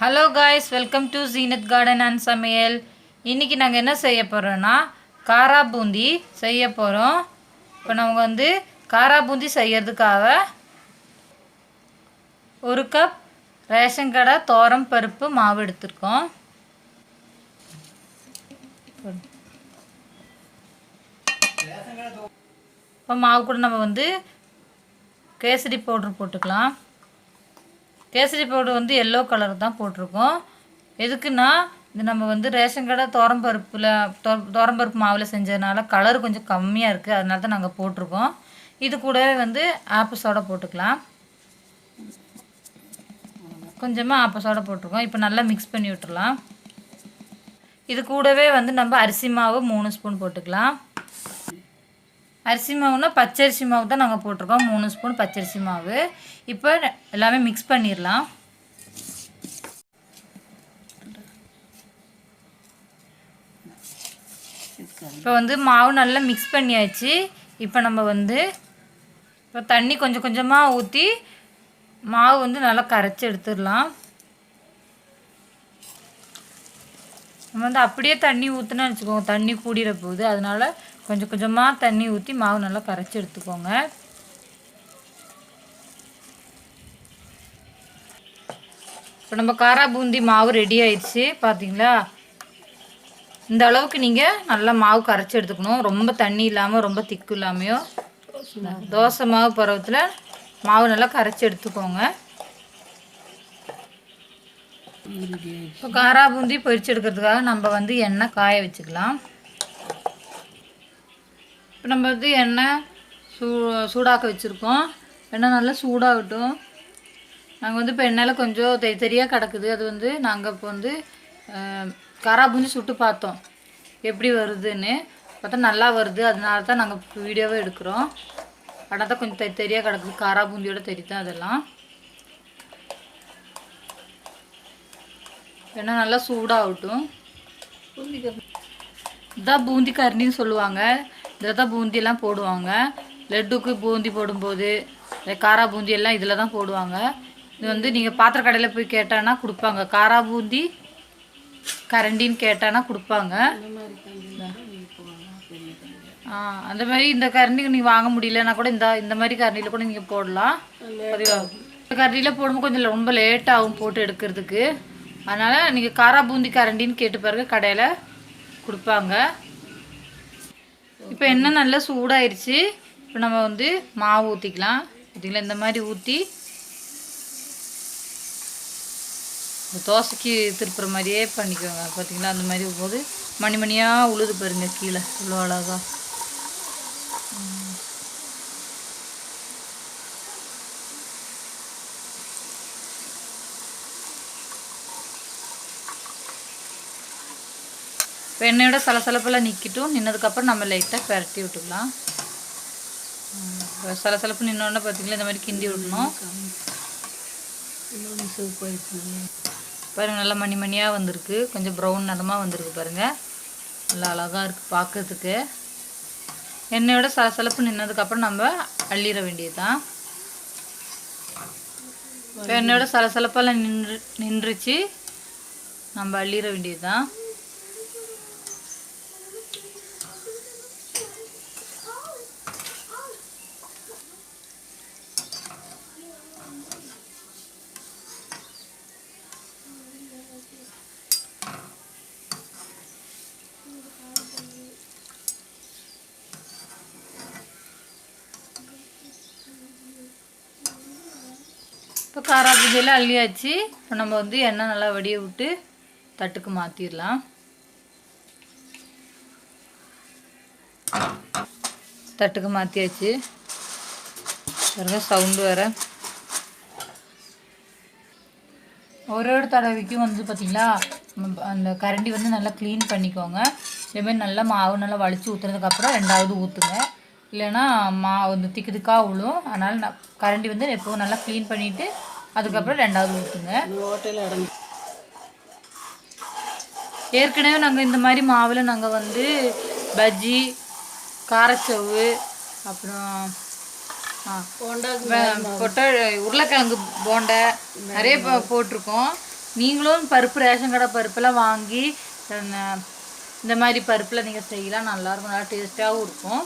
Hello guys, welcome to Zeenat garden and சமையல். இன்றைக்கி நாங்கள் என்ன செய்ய போகிறோன்னா காரா பூந்தி செய்ய போகிறோம். இப்போ நம்ம காரா பூந்தி செய்யறதுக்காக 1 கப் ரேஷன் கடை தோரம் பருப்பு மாவு எடுத்துருக்கோம். இப்போ மாவு கூட நம்ம கேசரி பவுடர் போட்டுக்கலாம். கேசரி பவுடர் எல்லோ கலர் தான் போட்டிருக்கோம். எதுக்குன்னா இது நம்ம ரேஷன் கடை தோரம்பருப்பு மாவில் செஞ்சதுனால கலர் கொஞ்சம் கம்மியாக இருக்குது, அதனால தான் நாங்கள் போட்டிருக்கோம். இது கூடவே ஆப்ப சோடா போட்டுக்கலாம். கொஞ்சமாக ஆப்ப சோடா போட்டிருக்கோம். இப்போ நல்லா மிக்ஸ் பண்ணி விட்டுடலாம். இது கூடவே நம்ம அரிசி மாவு 3 ஸ்பூன் போட்டுக்கலாம். அரிசி மாவுனா பச்சரிசி மாவு தான் நாங்கள் போட்டிருக்கோம். 3 ஸ்பூன் பச்சரிசி மாவு. இப்போ எல்லாமே மிக்ஸ் பண்ணிடலாம். இப்போ மாவு நல்லா மிக்ஸ் பண்ணியாச்சு. இப்போ நம்ம இப்போ தண்ணி கொஞ்சம் கொஞ்சமாக ஊற்றி மாவு நல்லா கரைச்சி எடுத்துடலாம். நம்ம அப்படியே தண்ணி ஊற்றினா வச்சுக்கோங்க, தண்ணி கூடிற போகுது. அதனால கொஞ்சம் கொஞ்சமாக தண்ணி ஊற்றி மாவு நல்லா கரைச்சி எடுத்துக்கோங்க. இப்போ நம்ம காரா பூந்தி மாவு ரெடி ஆயிடுச்சு. பார்த்தீங்களா, இந்த அளவுக்கு நீங்கள் நல்லா மாவு கரைச்சி எடுத்துக்கணும். ரொம்ப தண்ணி இல்லாமல் ரொம்ப திக்கு இல்லாமையோ தோசை மாவு பருவத்தில் மாவு நல்லா கரைச்சி எடுத்துக்கோங்க. இப்போ காரா பூந்தி பொரிச்சு எடுக்கிறதுக்காக நம்ம எண்ணெய் காய வச்சுக்கலாம். இப்போ நம்ம எண்ணெய் சூடாக்க வச்சுருக்கோம். எண்ணெய் நல்லா சூடாகட்டும். நாங்கள் இப்போ எண்ணெயில் கொஞ்சம் தெரியாக கிடக்குது. அது நாங்கள் இப்போ காரா பூந்தி சுட்டு பார்த்தோம் எப்படி வருதுன்னு. பார்த்தா நல்லா வருது. அதனால தான் நாங்கள் வீடியோவே எடுக்கிறோம். ஆனால் தான் கொஞ்சம் தெரியாக கிடக்குது. காரா பூந்தியோட தான் அதெல்லாம். எண்ணெய் நல்லா சூடாகட்டும். இதான் பூந்தி கரண்டின்னு சொல்லுவாங்க. இதில் தான் பூந்தியெல்லாம் போடுவாங்க. லட்டுக்கு பூந்தி போடும்போது காரா பூந்தி எல்லாம் இதில் தான் போடுவாங்க. இது நீங்கள் பாத்திர கடையில் போய் கேட்டானா கொடுப்பாங்க. காரா பூந்தி கரண்டின்னு கேட்டானா கொடுப்பாங்க. அந்த மாதிரி இந்த கரண்டிக்கு நீங்கள் வாங்க முடியலன்னா கூட இந்த மாதிரி கரண்டியில் கூட நீங்கள் போடலாம். இந்த கரண்டியில் போடும்போது கொஞ்சம் ரொம்ப லேட் ஆகும் போட்டு எடுக்கிறதுக்கு. அதனால் நீங்கள் காரா பூந்தி கரண்டின்னு கேட்டு பாருங்க, கடையில் கொடுப்பாங்க. இப்போ எண்ணெய் நல்லா சூடாயிருச்சு. இப்போ நம்ம மாவு ஊற்றிக்கலாம். பார்த்தீங்களா, இந்த மாதிரி ஊற்றி தோசைக்கு திருப்புற மாதிரியே பண்ணிக்கோங்க. பார்த்தீங்களா, அந்த மாதிரி போது மணி மணியாக உழுது பாருங்க கீழே இவ்வளோ அழகா. இப்போ எண்ணெயோட சலசலப்பெல்லாம் நிற்கட்டும். நின்னதுக்கப்புறம் நம்ம லைட்டாக பரட்டி விட்டுக்கலாம். சலசலப்பு நின்னோடனே பார்த்தீங்களா, இந்த மாதிரி கிண்டி விடணும். பாருங்கள், நல்லா மணி மணியாக வந்திருக்கு. கொஞ்சம் ப்ரௌன் நிறமாக வந்திருக்கு பாருங்கள். நல்லா அழகாக இருக்குது பார்க்கறதுக்கு. எண்ணெயோட சலசலப்பு நின்னதுக்கப்புறம் நம்ம அள்ளிட வேண்டியது தான். இப்போ எண்ணெயோட சலசலப்பெல்லாம் நின்றுச்சு. நம்ம அள்ளிட வேண்டியது தான். இப்போ காரா பூந்தியெல்லாம் அள்ளியாச்சு. இப்போ நம்ம எண்ணெய் நல்லா வடிய விட்டு தட்டுக்கு மாற்றிடலாம். தட்டுக்கு மாற்றியாச்சு. பாருங்க, சவுண்டு வேறு. ஒரு தடவைக்கும் பார்த்தீங்களா, அந்த கரண்டி நல்லா க்ளீன் பண்ணிக்கோங்க. இதேமாதிரி நல்லா மாவு நல்லா வலிச்சு ஊற்றுனதுக்கப்புறம் 2வது ஊற்றுங்க. இல்லைன்னா மாவு திக்கு திக்காக விழும். அதனால் கரண்டி எப்போவும் நல்லா க்ளீன் பண்ணிவிட்டு அதுக்கப்புறம் 2வது ஊற்றுங்க. ஏற்கனவே நாங்கள் இந்த மாதிரி மாவில் நாங்கள் பஜ்ஜி, காரச்சவ்வு, அப்புறம் உருளைக்கிழங்கு போண்டை நிறைய போட்டிருக்கோம். நீங்களும் பருப்பு ரேஷன் கடை பருப்பெல்லாம் வாங்கி இந்த மாதிரி பருப்பில் நீங்கள் செய்யலாம். நல்லாயிருக்கும், நல்லா டேஸ்ட்டாகவும் இருக்கும்.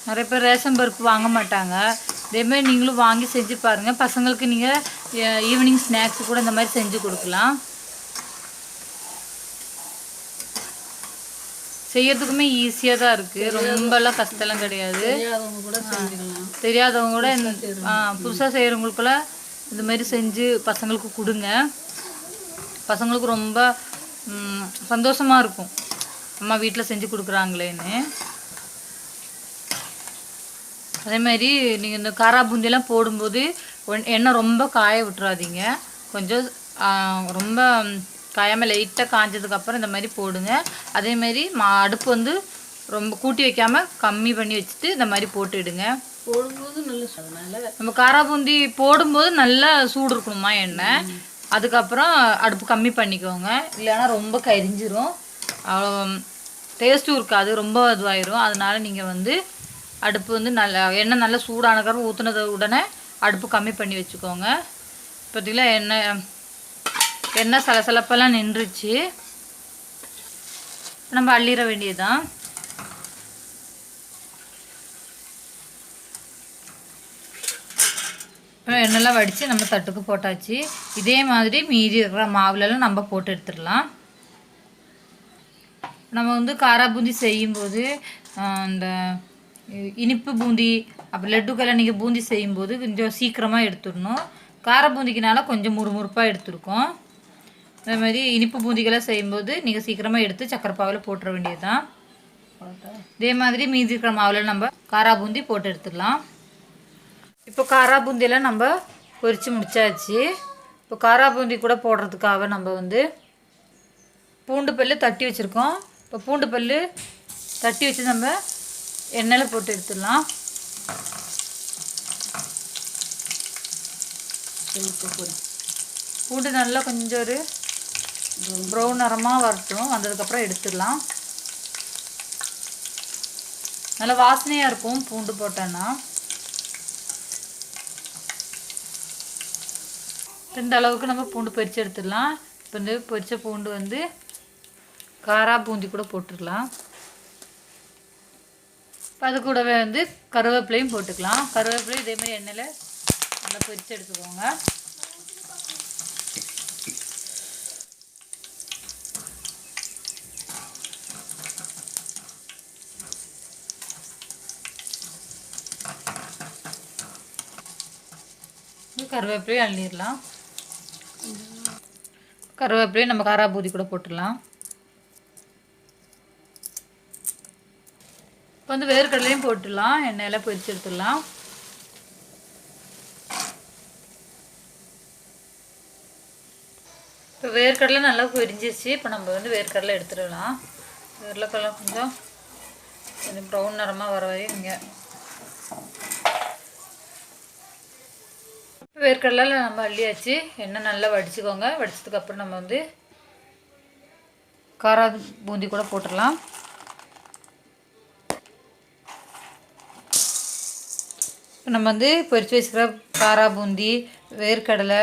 நிறைய பேர் ரேஷன் பருப்பு வாங்க மாட்டாங்க. இதேமாதிரி நீங்களும் வாங்கி செஞ்சு பாருங்கள். பசங்களுக்கு நீங்கள் ஈவினிங் ஸ்நாக்ஸ் கூட இந்த மாதிரி செஞ்சு கொடுக்கலாம். செய்யறதுக்குமே ஈஸியாக தான் இருக்குது, ரொம்பலாம் கஷ்டம்லாம் கிடையாது. தெரியாதவங்க கூட புதுசாக செய்கிறவங்களுக்குள்ள இந்த மாதிரி செஞ்சு பசங்களுக்கு கொடுங்க. பசங்களுக்கு ரொம்ப சந்தோஷமாக இருக்கும், அம்மா வீட்டில் செஞ்சு கொடுக்குறாங்களேன்னு. அதேமாதிரி நீங்கள் இந்த காரா பூந்தியெல்லாம் போடும்போது எண்ணெய் ரொம்ப காய விட்டுறாதீங்க. கொஞ்சம் ரொம்ப காயாமல் லைட்டாக காஞ்சதுக்கப்புறம் இந்த மாதிரி போடுங்க. அதேமாதிரி அடுப்பு வந்து ரொம்ப கூட்டி வைக்காமல் கம்மி பண்ணி வச்சுட்டு இந்த மாதிரி போட்டுவிடுங்க. போடும்போது நல்ல நம்ம காரா பூந்தி போடும்போது நல்லா சூடு இருக்கணுமா எண்ணெய். அதுக்கப்புறம் அடுப்பு கம்மி பண்ணிக்கோங்க, இல்லைன்னா ரொம்ப கரிஞ்சிரும், அவ்வளோ டேஸ்ட்டும் இருக்காது, ரொம்ப இதுவாயிரும். அதனால் நீங்கள் வந்து அடுப்பு வந்து நல்லா எண்ணெய் நல்லா சூடானதுக்கப்புறம் ஊற்றுனது உடனே அடுப்பு கம்மி பண்ணி வச்சுக்கோங்க. பார்த்தீங்களா எண்ணெய் சலசலப்பெல்லாம் நின்றுச்சு. நம்ம அள்ளிட வேண்டியதுதான். எண்ணெய்லாம் வடித்து நம்ம தட்டுக்கு போட்டாச்சு. இதே மாதிரி மீதி இருக்கிற மாவுலெல்லாம் நம்ம போட்டு எடுத்துடலாம். நம்ம வந்து காரா பூந்தி செய்யும்போது இந்த இனிப்பு பூந்தி அப்புறம் லட்டுக்கெல்லாம் நீங்கள் பூந்தி செய்யும்போது கொஞ்சம் சீக்கிரமாக எடுத்துடணும். கார பூந்திக்குனால கொஞ்சம் முறுமுறுப்பாக எடுத்துருக்கோம். அதே மாதிரி இனிப்பு பூந்திக்கெல்லாம் செய்யும்போது நீங்கள் சீக்கிரமாக எடுத்து சக்கரை பாவில் போட்டுற வேண்டியது தான். இதே மாதிரி மீதி இருக்கிற மாவில் நம்ம காரா பூந்தி போட்டு எடுத்துடலாம். இப்போ காரா பூந்தியெல்லாம் நம்ம பொரித்து முடிச்சாச்சு. இப்போ காரா பூந்தி கூட போடுறதுக்காக நம்ம வந்து பூண்டு பல் தட்டி வச்சுருக்கோம். இப்போ பூண்டு பல் தட்டி வச்சு நம்ம எண்ணெயில் போட்டு எடுத்துடலாம். பூண்டு நல்லா கொஞ்சம் ஒரு ப்ரௌன் நிறமாக வரட்டும், வந்ததுக்கப்புறம் எடுத்துடலாம். நல்லா வாசனையாக இருக்கும் பூண்டு போட்டோன்னா. இந்த அளவுக்கு நம்ம பூண்டு பொரித்து எடுத்துடலாம். இப்போ வந்து பொரித்த பூண்டு வந்து காரா பூந்தி கூட போட்டுடலாம். இப்போ அது கூடவே வந்து கருவேப்பிலையும் போட்டுக்கலாம். கருவேப்பிலையும் இதேமாதிரி எண்ணெயில் நல்லா பொரித்து எடுத்துக்கோங்க. கருவேப்பிலையும் அள்ளிடலாம். கருவேப்பிலையும் நம்ம காரா பூந்தி கூட போட்டுடலாம். இப்போ வந்து வேர்க்கடலையும் போட்டுடலாம், எண்ணெயில் பொரிச்சு எடுத்துடலாம். இப்போ வேர்க்கடலை நல்லா பொரிஞ்சிருச்சு. இப்போ நம்ம வந்து வேர்க்கடலை எடுத்துடலாம். வேர்க்கடலை கொஞ்சம் ப்ரௌன் நிறமாக வர வரையும் இங்கே வேர்க்கடலை நம்ம அள்ளியாச்சு. எண்ணெய் நல்லா வடிச்சுக்கோங்க. வடிச்சதுக்கப்புறம் நம்ம வந்து காரா பூந்தி கூட போட்டுடலாம். இப்போ நம்ம வந்து பொரிச்சு வச்சுக்கிற காரா பூந்தி, வேர்க்கடலை,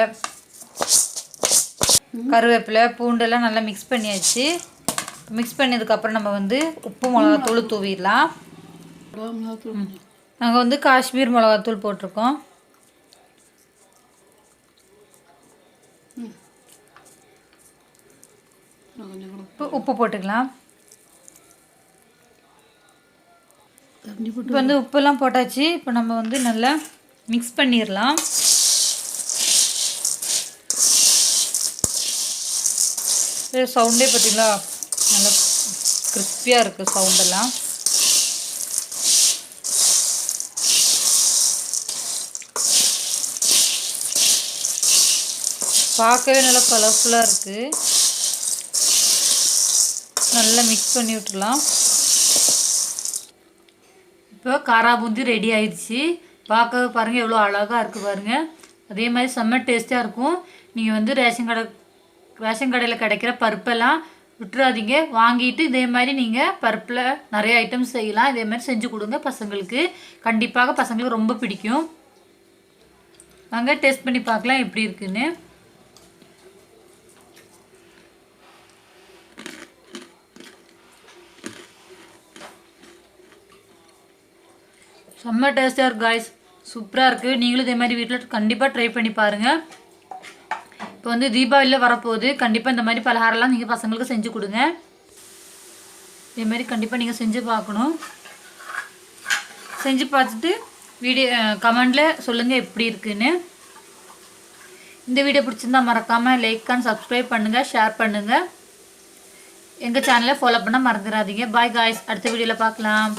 கருவேப்பிலை, பூண்டெல்லாம் நல்லா மிக்ஸ் பண்ணியாச்சு. மிக்ஸ் பண்ணதுக்கப்புறம் நம்ம வந்து உப்பு மிளகாத்தூள் தூவிடலாம். நாங்கள் வந்து காஷ்மீர் மிளகாத்தூள் போட்டிருக்கோம். இப்போ உப்பு போட்டுக்கலாம். இப்போ வந்து உப்பெல்லாம் போட்டாச்சு. இப்போ நம்ம வந்து நல்லா மிக்ஸ் பண்ணிடலாம். சவுண்டே பார்த்தீங்களா, நல்லா கிறிஸ்பியாக இருக்குது சவுண்டெல்லாம். பார்க்கவே நல்லா கலர்ஃபுல்லாக இருக்குது. நல்லா மிக்ஸ் பண்ணி விட்டுடலாம். இப்போ காரா பூந்தி ரெடி ஆயிடுச்சு. பார்க்க பாருங்கள் எவ்வளோ அழகாக இருக்குது பாருங்கள். அதே மாதிரி செம்ம டேஸ்ட்டாக இருக்கும். நீங்கள் வந்து ரேஷன் கடையில் கிடைக்கிற பருப்பெல்லாம் விட்டுறாதீங்க. வாங்கிட்டு இதே மாதிரி நீங்கள் பருப்பில் நிறைய ஐட்டம்ஸ் செய்யலாம். இதே மாதிரி செஞ்சு கொடுங்க பசங்களுக்கு. கண்டிப்பாக பசங்களுக்கு ரொம்ப பிடிக்கும். வாங்க டேஸ்ட் பண்ணி பார்க்கலாம் எப்படி இருக்குன்னு. செம்ம டேஸ்ட்டாக இருக்குது காய்ஸ், சூப்பராக இருக்குது. நீங்களும் இதே மாதிரி வீட்டில் கண்டிப்பாக ட்ரை பண்ணி பாருங்கள். இப்போ வந்து தீபாவளியில் வரப்போகுது, கண்டிப்பாக இந்த மாதிரி பலகாரம்லாம் நீங்கள் பசங்களுக்கு செஞ்சு கொடுங்க. இதே மாதிரி கண்டிப்பாக நீங்கள் செஞ்சு பார்க்கணும். செஞ்சு பார்த்துட்டு கமெண்டில் சொல்லுங்கள் எப்படி இருக்குன்னு. இந்த வீடியோ பிடிச்சிருந்தா மறக்காமல் லைக் அண்ட் சப்ஸ்கிரைப் பண்ணுங்கள், ஷேர் பண்ணுங்கள். எங்கள் சேனலை ஃபாலோ பண்ண மறந்துடாதீங்க. பாய் காய்ஸ், அடுத்த வீடியோவில் பார்க்கலாம்.